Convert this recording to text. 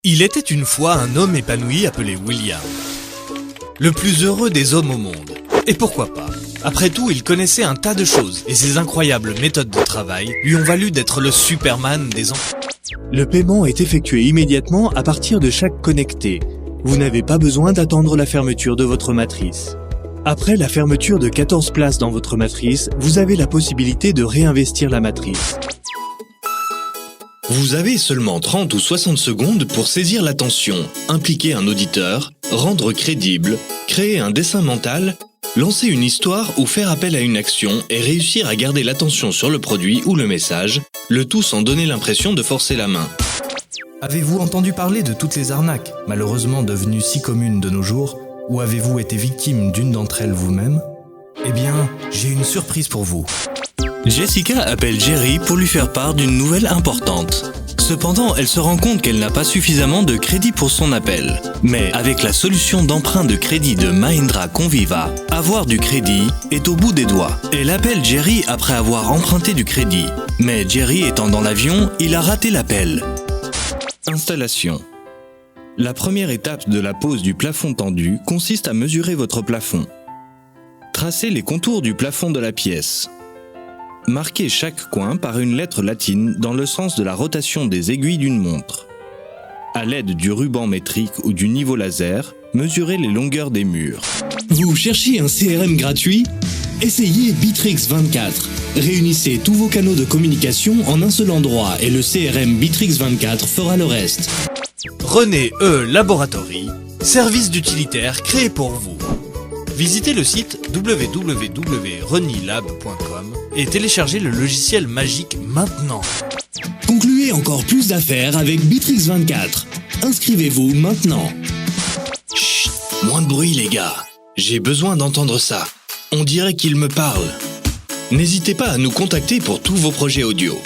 Il était une fois un homme épanoui appelé William. Le plus heureux des hommes au monde. Et pourquoi pas? Après tout, il connaissait un tas de choses et ses incroyables méthodes de travail lui ont valu d'être le Superman des enfants. Le paiement est effectué immédiatement à partir de chaque connecté. Vous n'avez pas besoin d'attendre la fermeture de votre matrice. Après la fermeture de 14 places dans votre matrice, vous avez la possibilité de réinvestir la matrice. Vous avez seulement 30 ou 60 secondes pour saisir l'attention, impliquer un auditeur, rendre crédible, créer un dessin mental, lancer une histoire ou faire appel à une action et réussir à garder l'attention sur le produit ou le message, le tout sans donner l'impression de forcer la main. Avez-vous entendu parler de toutes les arnaques, malheureusement devenues si communes de nos jours, ou avez-vous été victime d'une d'entre elles vous-même? Eh bien, j'ai une surprise pour vous. Jessica appelle Jerry pour lui faire part d'une nouvelle importante. Cependant, elle se rend compte qu'elle n'a pas suffisamment de crédit pour son appel. Mais avec la solution d'emprunt de crédit de Mahindra Conviva, avoir du crédit est au bout des doigts. Elle appelle Jerry après avoir emprunté du crédit. Mais Jerry étant dans l'avion, il a raté l'appel. Installation. La première étape de la pose du plafond tendu consiste à mesurer votre plafond. Tracez les contours du plafond de la pièce. Marquez chaque coin par une lettre latine dans le sens de la rotation des aiguilles d'une montre. À l'aide du ruban métrique ou du niveau laser, mesurez les longueurs des murs. Vous cherchez un CRM gratuit? Essayez Bitrix 24. Réunissez tous vos canaux de communication en un seul endroit et le CRM Bitrix 24 fera le reste. René Laboratory, service d'utilitaire créé pour vous. Visitez le site www.renilab.com et téléchargez le logiciel magique maintenant. Concluez encore plus d'affaires avec Bitrix 24. Inscrivez-vous maintenant. Chut, moins de bruit les gars. J'ai besoin d'entendre ça. On dirait qu'il me parle. N'hésitez pas à nous contacter pour tous vos projets audio.